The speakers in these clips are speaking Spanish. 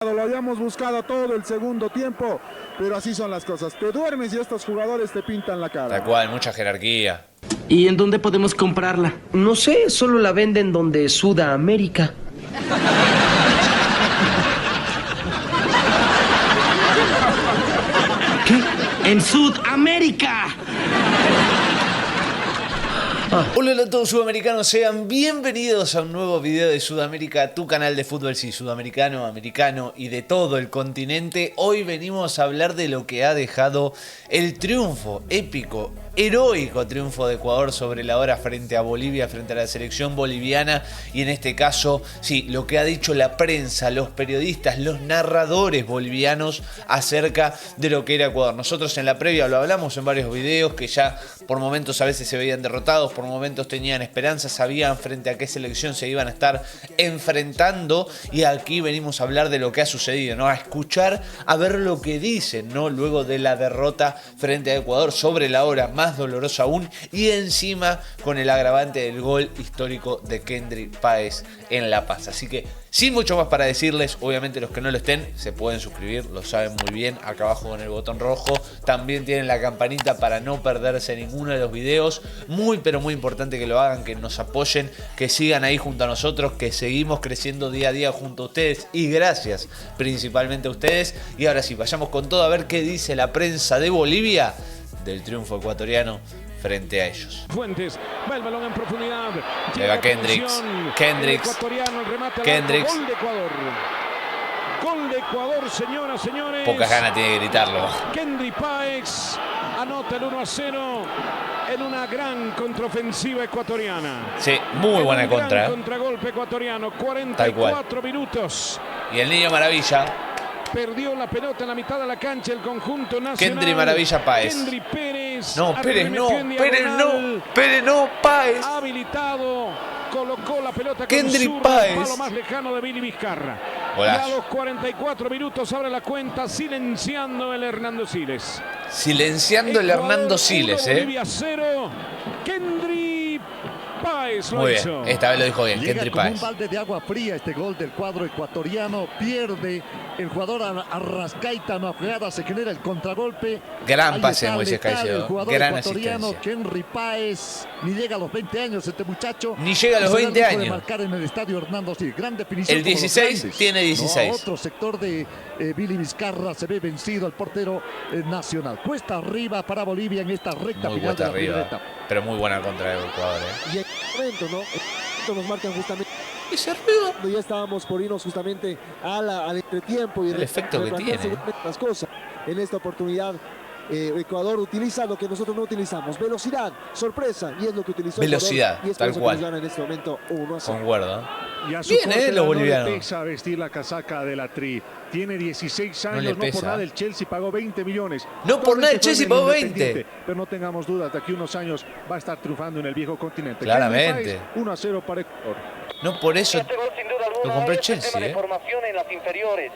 Lo habíamos buscado todo el segundo tiempo, pero así son las cosas. Te duermes y estos jugadores te pintan la cara. Tal cual, mucha jerarquía. ¿Y en dónde podemos comprarla? No sé, solo la venden donde Sudamérica. ¿Qué? ¡En Sudamérica! Hola a todos sudamericanos, sean bienvenidos a un nuevo video de Sudamérica, tu canal de fútbol, sí, sudamericano, americano y de todo el continente. Hoy venimos a hablar de lo que ha dejado el triunfo épico, heroico triunfo de Ecuador sobre la hora frente a Bolivia, frente a la selección boliviana. Y en este caso, sí, lo que ha dicho la prensa, los periodistas, los narradores bolivianos acerca de lo que era Ecuador. Nosotros en la previa lo hablamos en varios videos, que ya por momentos a veces se veían derrotados, por momentos tenían esperanzas, sabían frente a qué selección se iban a estar enfrentando. Y aquí venimos a hablar de lo que ha sucedido, ¿no? A escuchar, a ver lo que dicen, ¿no? Luego de la derrota frente a Ecuador sobre la hora, más dolorosa aún, y encima con el agravante del gol histórico de Kendry Páez en La Paz. Así que sin mucho más para decirles, obviamente los que no lo estén se pueden suscribir, lo saben muy bien, acá abajo con el botón rojo. También tienen la campanita para no perderse ninguno de los videos. Muy pero muy importante que lo hagan, que nos apoyen, que sigan ahí junto a nosotros, que seguimos creciendo día a día junto a ustedes, y gracias principalmente a ustedes. Y ahora sí, vayamos con todo a ver qué dice la prensa de Bolivia del triunfo ecuatoriano frente a ellos. Fuentes, va el balón en profundidad. Llega Kendricks. Kendricks. Gol de Ecuador. Gol de Ecuador, señoras, señores. Pocas ganas tiene de gritarlo. Kendry Páez anota el 1-0 en una gran contraofensiva ecuatoriana. Sí, muy buena contra. Contragolpe ecuatoriano, 44 minutos. Y el niño maravilla. Perdió la pelota en la mitad de la cancha el conjunto nacional. Kendry Maravilla Páez. Kendry Pérez. No, Pérez no, Pérez no, Pérez no, Páez. Habilitado, colocó la pelota con Kendry zurda, Páez. el palo más lejano de Billy Vizcarra. Golazo. Y a los 44 minutos abre la cuenta, silenciando el Hernando Siles. Silenciando el Hernando Siles, Bolivia 0, Kendry Páez lo Muy hizo. bien, esta vez lo dijo bien, Llega Kendry como Páez. un balde de agua fría este gol del cuadro ecuatoriano. Pierde el jugador Arrascaita, una jugada, se genera el contragolpe. Gran Ahí pase de está Moisés letal Caicedo, el jugador gran ecuatoriano, asistencia. Kendry Páez, ni llega a los 20 años este muchacho. Ni llega a los Y se da el 20 lujo de años. marcar en el estadio Hernando Siles. Gran definición. El como los 16 grandes. tiene 16. No, otro sector de Billy Vizcarra se ve vencido al portero nacional. Cuesta arriba para Bolivia en esta recta Muy final de cuesta la primera arriba, etapa. pero muy buena contra de Ecuador, Y en el momento, ¿no? En el momento nos marcan justamente Ese arriba. cuando ya estábamos por irnos justamente al entretiempo y El efecto que replantear tiene. seguramente las cosas. En esta oportunidad Ecuador utiliza lo que nosotros no utilizamos, velocidad, sorpresa, y es lo que utilizó Velocidad, Ecuador, y es por tal eso cual. que nos gana en este momento 1-0. Concuerdo. Y a su Bien, corta los edad no bolivianos. le pesa vestir la casaca de la Tri. Tiene 16 No años, le no, pesa. por nada el Chelsea pagó 20 millones. No por nada el Actualmente Chelsea juega en pagó el 20. Independiente, pero no tengamos dudas, de aquí a unos años va a estar triunfando en el viejo continente. Claramente. 1-0 para Ecuador. No por eso Este gol, sin duda alguna, lo compró el es el tema Chelsea, de formación en las inferiores.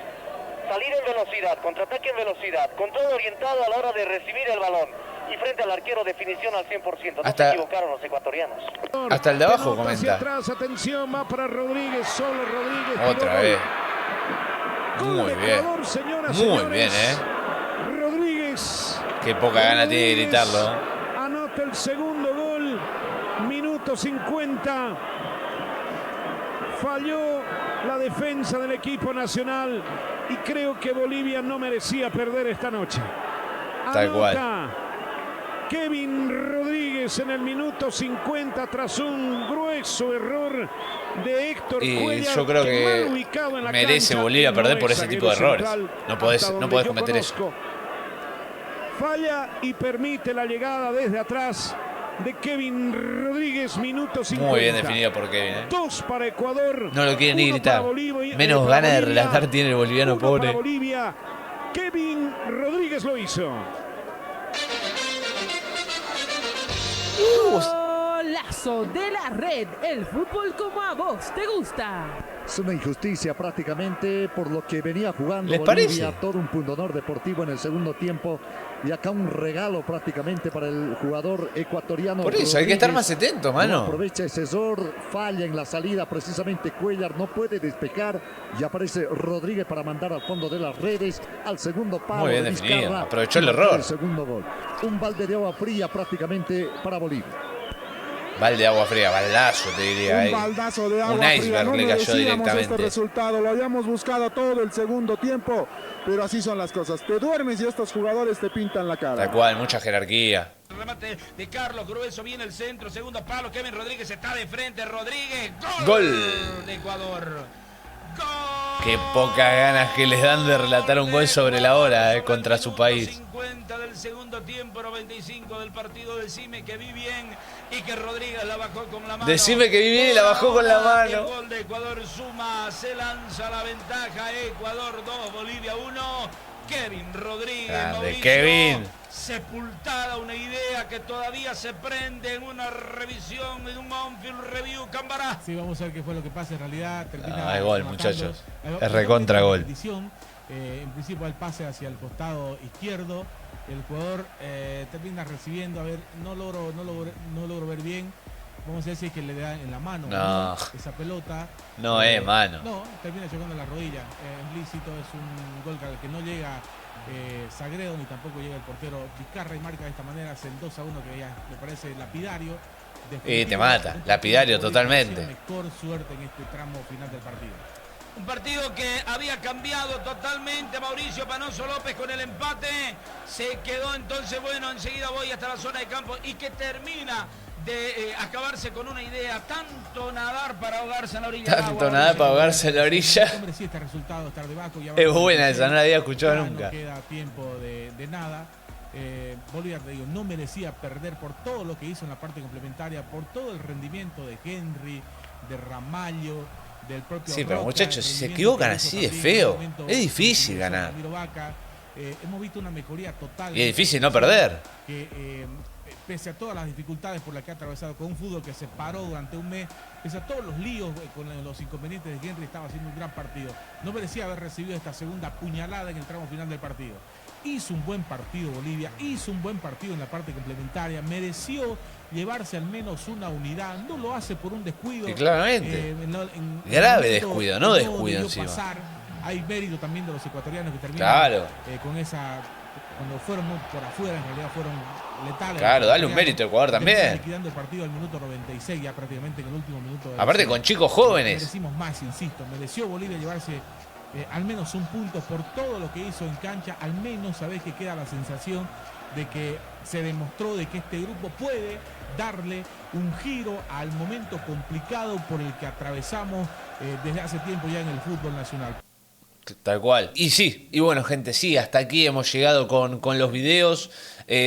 Salir en velocidad, contraataque en velocidad, con todo orientado a la hora de recibir el balón. Y frente al arquero, definición al 100%. No Hasta- se equivocaron los ecuatorianos. Hasta el de abajo Pelota comenta. hacia atrás, atención, va para Rodríguez, solo Rodríguez. Otra tiró vez. gol. Muy Gol de bien. Ecuador, señoras, Muy señores. bien, Rodríguez. Qué poca gana tiene de Rodríguez gritarlo. Anota el segundo gol, minuto 50. Falló la defensa del equipo nacional y creo que Bolivia no merecía perder esta noche. Tal cual. Anota Kevin Rodríguez en el minuto 50 tras un grueso error de Héctor Y Cuellar, yo creo mal que ubicado en la merece cancha, Bolivia no perder es por ese tipo de zaguero errores. central, No podés hasta donde cometer yo eso. conozco. Falla y permite la llegada desde atrás de Kevin Rodríguez, minuto 50. Muy bien definido por Kevin, ¿eh? 2 para Ecuador. No lo quiere ni uno gritar. para Bolivia, Menos para ganas de Bolivia, relatar tiene el boliviano, uno pobre. para Bolivia. Kevin Rodríguez lo hizo. Golazo. golazo de la red, el fútbol como a vos te gusta. Es una injusticia prácticamente por lo que venía jugando ¿Les Bolivia, parece? todo un pundonor deportivo en el segundo tiempo y acá un regalo prácticamente para el jugador ecuatoriano. Por eso hay que estar Rodríguez. más atento, No mano. aprovecha ese error, falla en la salida precisamente Cuellar, no puede despejar y aparece Rodríguez para mandar al fondo de las redes al segundo palo. Muy bien de definido, Vizcarra, aprovechó el y marcó error. El segundo gol. Un balde de agua fría prácticamente para Bolivia. Balde de agua fría, baldazo te diría. Un baldazo de agua Un fría. iceberg No le cayó merecíamos este directamente. resultado. Lo habíamos buscado todo el segundo tiempo, pero así son las cosas. Te duermes y estos jugadores te pintan la cara. Tal cual, mucha jerarquía. Remate de Carlos Grueso, viene el centro, segundo palo, Kevin Rodríguez está de frente, Rodríguez, gol, Gol. de Ecuador. Gol. Qué pocas ganas que les dan de relatar un gol sobre la hora contra su país. 50 del segundo tiempo, 95 del partido. Decime que vi bien y que Rodríguez la bajó con la mano. Decime que vi bien y la bajó con la mano. El gol de Ecuador suma, se lanza la ventaja. Ecuador 2, Bolivia 1. Kevin Rodríguez. Grande, Mauricio, Kevin. Sepultada una idea que todavía se prende en una revisión, en un on-field review. Cambará. Sí, vamos a ver qué fue lo que pasa en realidad. Termina Hay gol, matando. muchachos. Hay Es recontra gol. repetición. En principio el pase hacia el costado izquierdo. El jugador termina recibiendo. A ver, no logro ver bien. Vamos a ver si es que le da en la mano No. esa pelota. No es mano. No, termina chocando en la rodilla. Implícito, es un gol al que no llega Sagredo ni tampoco llega el portero Vizcarra y marca de esta manera. Es el 2-1 que ya me parece lapidario. Y te mata, lapidario totalmente. Mejor suerte en este tramo final del partido. Un partido que había cambiado totalmente. Mauricio Panoso López con el empate. Se quedó entonces, bueno, enseguida voy hasta la zona de campo y que termina de acabarse con una idea. Tanto nadar para ahogarse en la orilla. Tanto nadar para ahogarse en la orilla. Hombre, sí, este resultado estar debajo. Es buena esa, no la había escuchado nunca. No queda tiempo de nada. Bolivia, te digo, no merecía perder por todo lo que hizo en la parte complementaria, por todo el rendimiento de Henry, de Ramallo, del propio Sí, pero Roca, muchachos, si se el equivocan rendimiento que así hizo de también en feo, el momento es difícil de ganar. Ramiro Vaca. Hemos visto una mejoría total. Y es difícil no perder. Que pese a todas las dificultades por las que ha atravesado con un fútbol que se paró durante un mes, pese a todos los líos con los inconvenientes de Henry, estaba haciendo un gran partido. No merecía haber recibido esta segunda puñalada en el tramo final del partido. Hizo un buen partido Bolivia, hizo un buen partido en la parte complementaria, mereció llevarse al menos una unidad, no lo hace por un descuido. Y claramente. Grave descuido, no descuido encima. Pasar. Hay mérito también de los ecuatorianos que terminan Claro. Con esa, cuando fueron muy por afuera, en realidad fueron letales. Claro, dale un mérito a Ecuador también. Liquidando el partido al minuto 96, ya prácticamente en el último minuto. Aparte con chicos jóvenes. Merecimos más, insisto, mereció Bolivia llevarse al menos un punto por todo lo que hizo en cancha. Al menos sabés que queda la sensación de que se demostró de que este grupo puede darle un giro al momento complicado por el que atravesamos desde hace tiempo ya en el fútbol nacional. Tal cual. Y sí, y bueno, gente, sí, hasta aquí hemos llegado con los videos.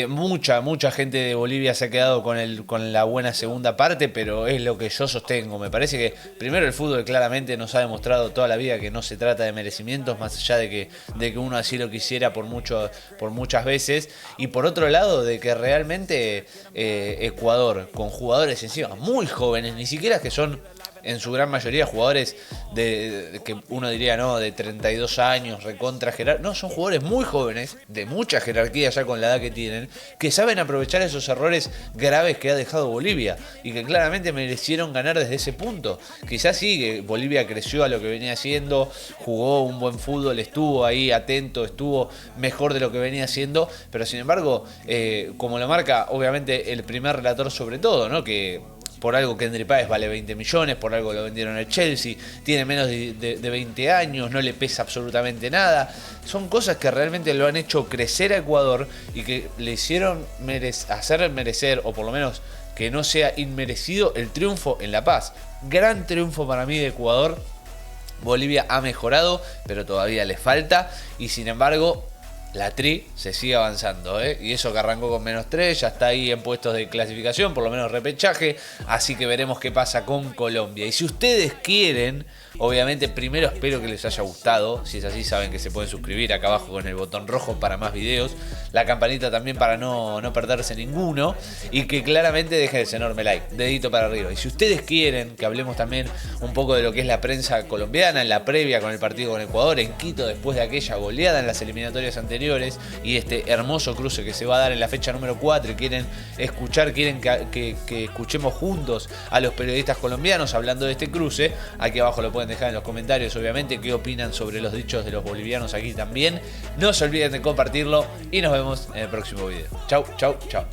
Mucha gente de Bolivia se ha quedado con la buena segunda parte, pero es lo que yo sostengo. Me parece que primero el fútbol claramente nos ha demostrado toda la vida que no se trata de merecimientos, más allá de que uno así lo quisiera por muchas veces. Y por otro lado, de que realmente Ecuador, con jugadores encima muy jóvenes, ni siquiera que son en su gran mayoría jugadores de que uno diría, no, de 32 años, recontra jerarquía. No, son jugadores muy jóvenes, de mucha jerarquía ya con la edad que tienen, que saben aprovechar esos errores graves que ha dejado Bolivia y que claramente merecieron ganar desde ese punto. Quizás sí, que Bolivia creció a lo que venía haciendo, jugó un buen fútbol, estuvo ahí atento, estuvo mejor de lo que venía haciendo, pero sin embargo, como lo marca obviamente el primer relator sobre todo, ¿no? Que por algo Kendry Páez vale 20 millones, por algo lo vendieron al Chelsea, tiene menos de 20 años, no le pesa absolutamente nada. Son cosas que realmente lo han hecho crecer a Ecuador y que le hicieron hacer merecer, o por lo menos que no sea inmerecido, el triunfo en La Paz. Gran triunfo para mí de Ecuador. Bolivia ha mejorado, pero todavía le falta, y sin embargo la Tri se sigue avanzando, y eso que arrancó con -3, ya está ahí en puestos de clasificación, por lo menos repechaje, así que veremos qué pasa con Colombia. Y si ustedes quieren, Obviamente, primero espero que les haya gustado. Si es así, saben que se pueden suscribir acá abajo con el botón rojo para más videos. La campanita también para no perderse ninguno. Y que claramente dejen ese enorme like, dedito para arriba. Y si ustedes quieren que hablemos también un poco de lo que es la prensa colombiana en la previa con el partido con Ecuador en Quito, después de aquella goleada en las eliminatorias anteriores y este hermoso cruce que se va a dar en la fecha número 4, y quieren que escuchemos juntos a los periodistas colombianos hablando de este cruce, aquí abajo lo pueden dejar en los comentarios, obviamente, qué opinan sobre los dichos de los bolivianos aquí también. No se olviden de compartirlo y nos vemos en el próximo video. Chau, chau, chau.